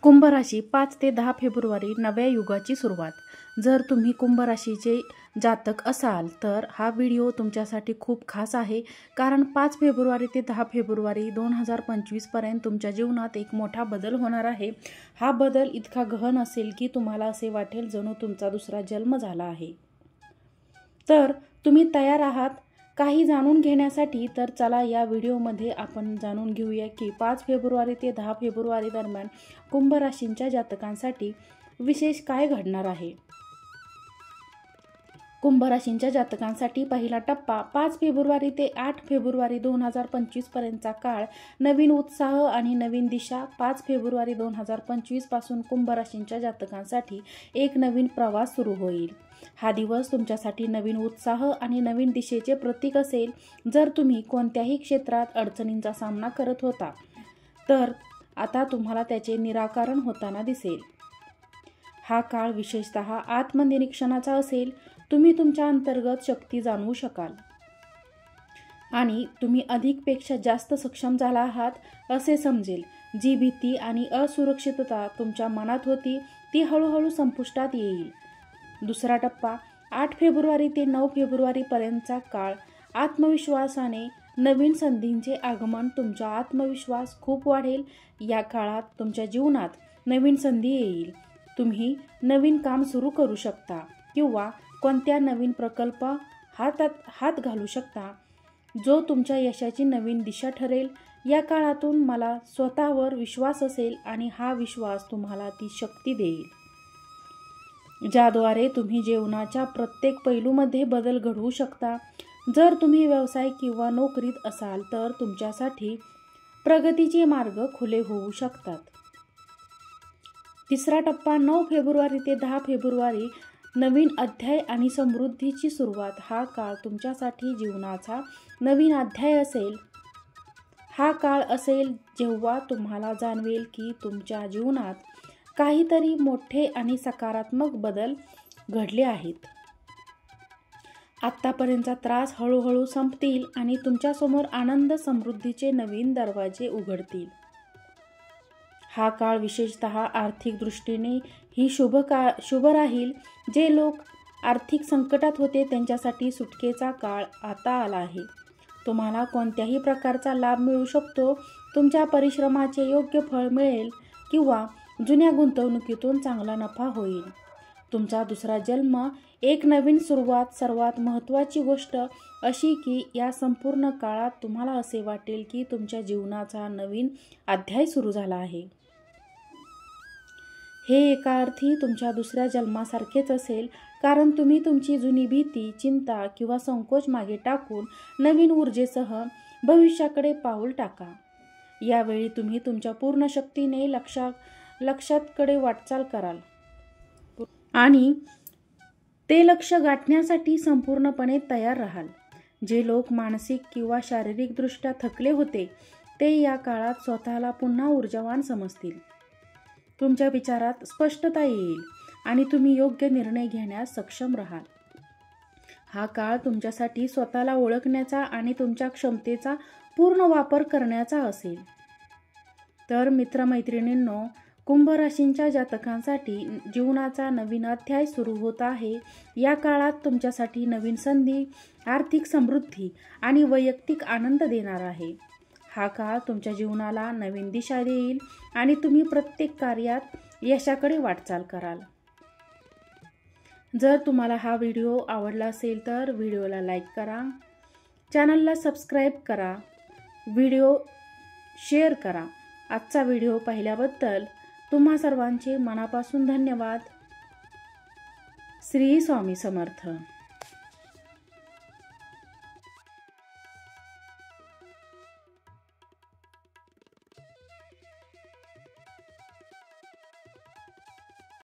कुंभ राशी 5 ते 10 फेब्रुवारी नव्या युगाची सुरुवात। जर तुम्ही कुंभ राशीचे जातक असाल तर हा व्हिडिओ तुमच्यासाठी खूप खास आहे, कारण 5 फेब्रुवारी ते 10 फेब्रुवारी 2025 पर्यंत तुमच्या जीवनात एक मोठा बदल होणार आहे। हा बदल इतका गहन असेल की तुम्हाला असे वाटेल जणू तुमचा दुसरा जन्म झाला आहे। तर तुम्ही तयार आहात काही जाणून घेण्यासाठी? तर चला या व्हिडिओमध्ये आपण जाणून घेऊया की 5 फेब्रुवारी ते 10 फेब्रुवारी दरम्यान कुंभ राशींच्या जातकांसाठी विशेष काय घडणार आहे। कुंभ राशींच्या जातकांसाठी पहिला टप्पा 5 फेब्रुवारी ते 8 फेब्रुवारी 2025 पर्यंतचा काळ नवीन उत्साह आणि नवीन दिशा। 5 फेब्रुवारी 2025 पासून कुंभ राशींच्या जातकांसाठी एक नवीन प्रवास सुरू होईल। हा दिवस तुमच्यासाठी नवीन उत्साह आणि नवीन दिशेचे प्रतीक असेल। जर तुम्ही कोणत्याही क्षेत्रात अडचणींचा सामना करत होता तर आता तुम्हाला त्याचे निराकरण होताना दिसेल। हा काळ विशेषतः आत्मनिरीक्षणाचा असेल। तुम्ही तुमच्या अंतर्गत शक्ती जाणवू शकाल आणि तुम्ही अधिकपेक्षा जास्त सक्षम झाला आहात असे समजेल। जी भीती आणि असुरक्षितता तुमच्या मनात होती ती हळूहळू संपुष्टात येईल। दुसरा टप्पा 8 फेब्रुवारी ते 9 फेब्रुवारी पर्यंतचा काळ आत्मविश्वासाने नवीन संधींचे आगमन। तुमचा आत्मविश्वास खूप वाढेल। या काळात तुमच्या जीवनात नवीन संधी येईल। तुम्ही नवीन काम सुरू करू शकता किंवा कोणत्या नवीन प्रकल्प हात घालू शकता जो तुमच्या यशाची नवीन दिशा ठरेल। या काळातून मला स्वतःवर विश्वास असेल आणि हा विश्वास तुम्हाला ती शक्ती देईल ज्याद्वारे तुम्ही जीवनाच्या प्रत्येक पैलूमध्ये बदल घडवू शकता। जर तुम्ही व्यवसाय किंवा नोकरीत असाल तर तुमच्यासाठी प्रगतीचे मार्ग खुले होऊ शकतात। तिसरा टप्पा 9 फेब्रुवारी ते 10 फेब्रुवारी नवीन अध्याय आणि समृद्धीची सुरुवात। हा काळ तुमच्यासाठी जीवनाचा नवीन अध्याय असेल। हा काळ असेल जेव्हा तुम्हाला जाणवेल की तुमच्या जीवनात काहीतरी मोठे आणि सकारात्मक बदल घडले आहेत। आतापर्यंतचा त्रास हळूहळू संपतील आणि तुमच्यासमोर आनंद समृद्धीचे नवीन दरवाजे उघडतील। हा काळ विशेषतः आर्थिक दृष्टीने ही शुभ राहील। जे लोक आर्थिक संकटात होते त्यांच्यासाठी सुटकेचा काळ आता आला आहे। तुम्हाला कोणत्याही प्रकारचा लाभ मिळू शकतो। तुमच्या परिश्रमाचे योग्य फळ मिळेल किंवा जुन्या गुंतवणुकीतून चांगला नफा होईल। तुमचा दुसरा जन्म एक नवीन सुरुवात। सर्वात महत्त्वाची गोष्ट अशी की या संपूर्ण काळात तुम्हाला असे वाटेल की तुमच्या जीवनाचा नवीन अध्याय सुरू झाला आहे। हे एका अर्थी तुमच्या दुसऱ्या जन्मासारखेच असेल, कारण तुम्ही तुमची जुनी भीती, चिंता किंवा संकोच मागे टाकून नवीन ऊर्जेसह भविष्याकडे पाऊल टाका। यावेळी तुम्ही तुमच्या पूर्ण शक्तीने लक्ष्याकडे वाटचाल कराल आणि ते लक्ष्य गाठण्यासाठी संपूर्णपणे तयार राहाल। जे लोक मानसिक किंवा शारीरिकदृष्ट्या थकले होते ते या काळात स्वतःला पुन्हा ऊर्जावान समजतील। तुमच्या विचारात स्पष्टता येईल आणि तुम्ही योग्य निर्णय घेण्यास सक्षम राहाल। हा काळ तुमच्यासाठी स्वतःला ओळखण्याचा आणि तुमच्या क्षमतेचा पूर्ण वापर करण्याचा असेल। तर मित्रमैत्रिणींनो, कुंभ राशींच्या जातकांसाठी जीवनाचा नवीन अध्याय सुरू होत आहे। या काळात तुमच्यासाठी नवीन संधी, आर्थिक समृद्धी आणि वैयक्तिक आनंद देणार आहे। हा काळ तुमच्या जीवनाला नवीन दिशा देईल आणि तुम्ही प्रत्येक कार्यात यशाकडे वाटचाल कराल। जर तुम्हाला हा व्हिडिओ आवडला असेल तर व्हिडिओला लाईक करा, चॅनलला सबस्क्राईब करा, व्हिडिओ शेअर करा। आजचा व्हिडिओ पाहिल्याबद्दल तुम्हा सर्वांचे मनापासून धन्यवाद। श्री स्वामी समर्थ।